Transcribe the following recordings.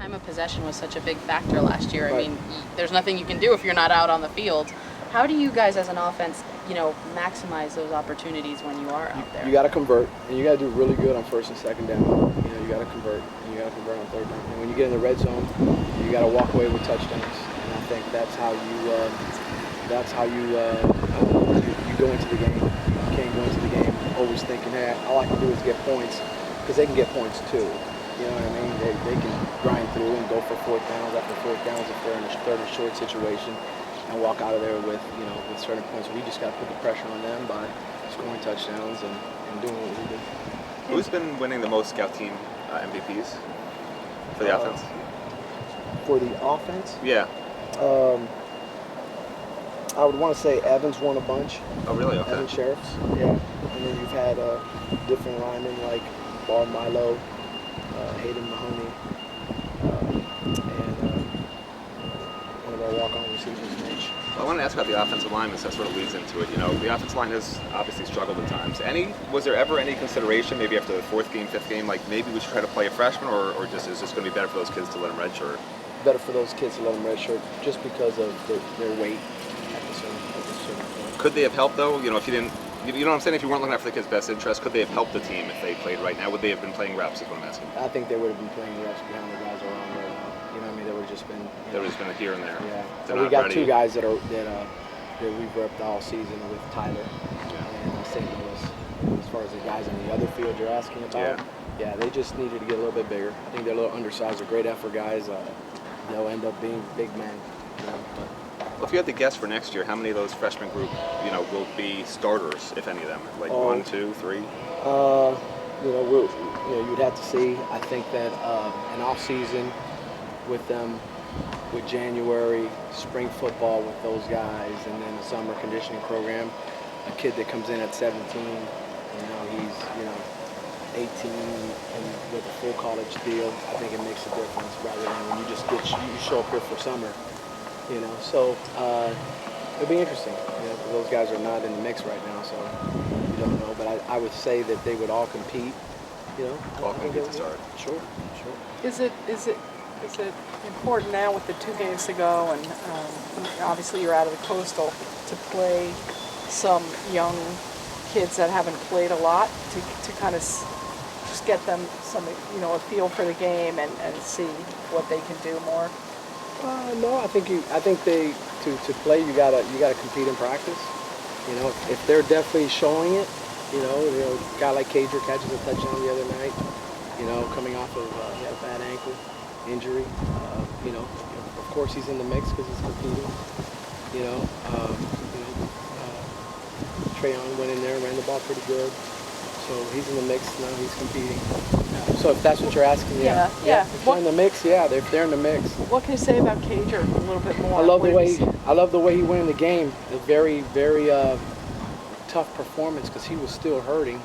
time of possession was such a big factor last year. Right. I mean, there's nothing you can do if you're not out on the field. How do you guys as an offense, maximize those opportunities when you are out there? You got to convert, and you got to do really good on first and second down. You got to convert, and you got to convert on third down. And when you get in the red zone, you got to walk away with touchdowns. And I think that's how you go into the game. You can't go into the game always thinking, hey, all I can do is get points, because they can get points too. You know what I mean? They can grind through and go for fourth downs after fourth downs if they're in a third and short situation, and walk out of there with certain points. We just got to put the pressure on them by scoring touchdowns and doing what we do. Who's been winning the most scout team MVPs for the offense? For the offense? Yeah. I would want to say Evans won a bunch. Oh, really? Okay. Evan Sheriffs, yeah. And then you've had different linemen like Bar Milo, Hayden Mahoney, and one of our walk-on receivers, Mitch. Well, I want to ask about the offensive line, because that sort of leads into it. The offensive line has obviously struggled at times. Was there ever any consideration, maybe after the fourth game, fifth game, like maybe we should try to play a freshman, or just is this going to be better for those kids to let them redshirt? Better for those kids to let them redshirt just because of their weight at the certain point. Could they have helped, though? If you didn't, you know what I'm saying? If you weren't looking out for the kids' best interest, could they have helped the team if they played right now? Would they have been playing reps, is what I'm asking? I think they would have been playing reps behind the guys around right now. You know what I mean? There would have just been. There would have been a here and there. Yeah. So we got two guys that we've repped all season with Tyler and St. Louis. As far as the guys on the other field you're asking about, yeah, they just needed to get a little bit bigger. I think they're a little undersized. They're great effort guys. They'll end up being big men. Well, if you had to guess for next year, how many of those freshman group, will be starters, if any of them? Like 1, 2, 3? You'd have to see. I think that an off season with them, with January, spring football with those guys, and then the summer conditioning program, a kid that comes in at 17, he's 18 and with a full college deal, I think it makes a difference rather than when you just you show up here for summer. So it'll be interesting. Those guys are not in the mix right now, so you don't know. But I would say that they would all compete. All compete to start. Sure. Is it important now with the 2 games to go, and obviously you're out of the Coastal, to play some young kids that haven't played a lot to kind of just get them some a feel for the game and see what they can do more? No, I think they to play you gotta compete in practice. If they're definitely showing it, a guy like Cager catches a touchdown the other night, coming off of he had a bad ankle injury. Of course he's in the mix because he's competing. Trayon went in there and ran the ball pretty good. So he's in the mix now, he's competing. So if that's what you're asking, yeah. If they're in the mix, if they're in the mix. What can you say about Cager a little bit more? I love the way he went in the game. A very, very tough performance because he was still hurting.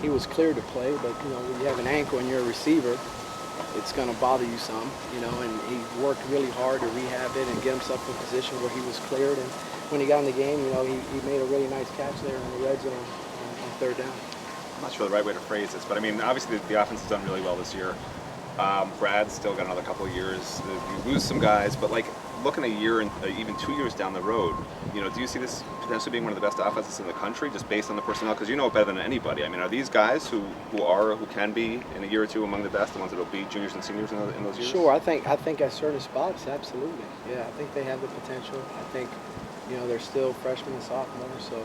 He was cleared to play, but when you have an ankle and you're a receiver, it's going to bother you some, and he worked really hard to rehab it and get himself in a position where he was cleared. And when he got in the game, he made a really nice catch there in the red zone on third down. I'm not sure the right way to phrase this, but obviously the offense has done really well this year. Brad's still got another couple of years. You lose some guys, but looking a year and even 2 years down the road, do you see this potentially being one of the best offenses in the country, just based on the personnel? Because you know it better than anybody. Are these guys who can be in a year or two among the best, the ones that will be juniors and seniors in those years? Sure, I think at certain spots, absolutely. Yeah, I think they have the potential. I think they're still freshmen and sophomores, so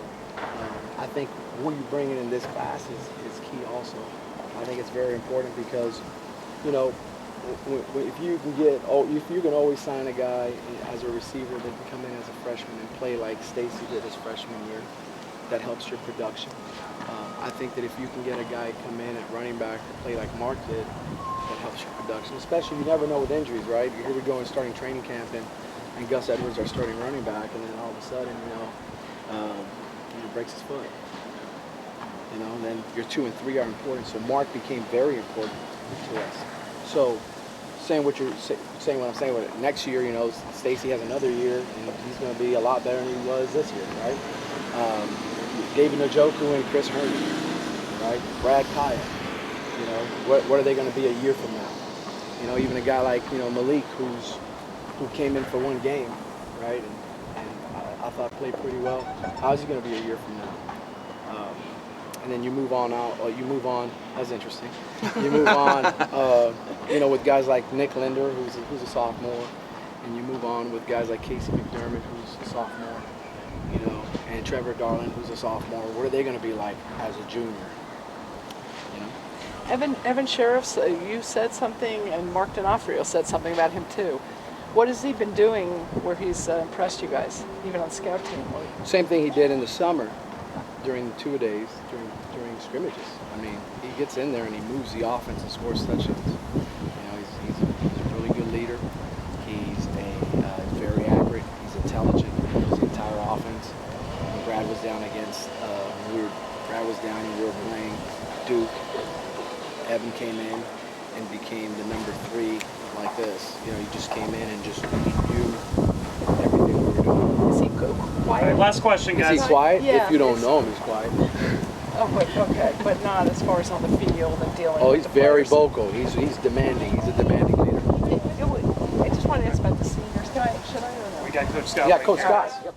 I think who you bring in this class is key also. I think it's very important because, if you can always sign a guy as a receiver that can come in as a freshman and play like Stacy did his freshman year, that helps your production. I think that if you can get a guy come in at running back to play like Mark did, that helps your production. Especially you never know with injuries, right? Here we go in starting training camp and Gus Edwards are starting running back, and then all of a sudden, he breaks his foot. Then your 2 and 3 are important. So Mark became very important to us. So saying what I'm saying with it, next year, Stacy has another year, and he's going to be a lot better than he was this year, right? David Njoku and Chris Herndon, right? Brad Kaya. What are they going to be a year from now? You know, even a guy like, you know, Malik, who came in for one game, right? And I thought played pretty well. How's he going to be a year from now? And then you move on out, or you move on, that's interesting. You move on, you know, with guys like Nick Linder, who's a sophomore, and you move on with guys like Casey McDermott, who's a sophomore, you know, and Trevor Garland, who's a sophomore. What are they going to be like as a junior? You know? Evan Sheriff, you said something, and Mark D'Onofrio said something about him too. What has he been doing where he's impressed you guys, even on scout team? Same thing he did in the summer during the two-a-days, during scrimmages. I mean, he gets in there and he moves the offense and scores touchdowns. You know, he's a really good leader. He's very accurate. He's intelligent. He knows the entire offense. When Brad was down against, Brad was down and we were playing Duke. Evan came in and became the number 3 like this. You know, he just came in and just knew everything we were doing. Is he good? All right, last question, guys. Is he quiet? Yeah, If you don't know him, he's quiet. Oh, but okay, but not as far as on the field and dealing Oh, with he's the very players. vocal. He's demanding. He's a demanding leader. I just want to ask about the seniors. Should I or no? We got Coach Scott. Yeah, right Coach here. Scott.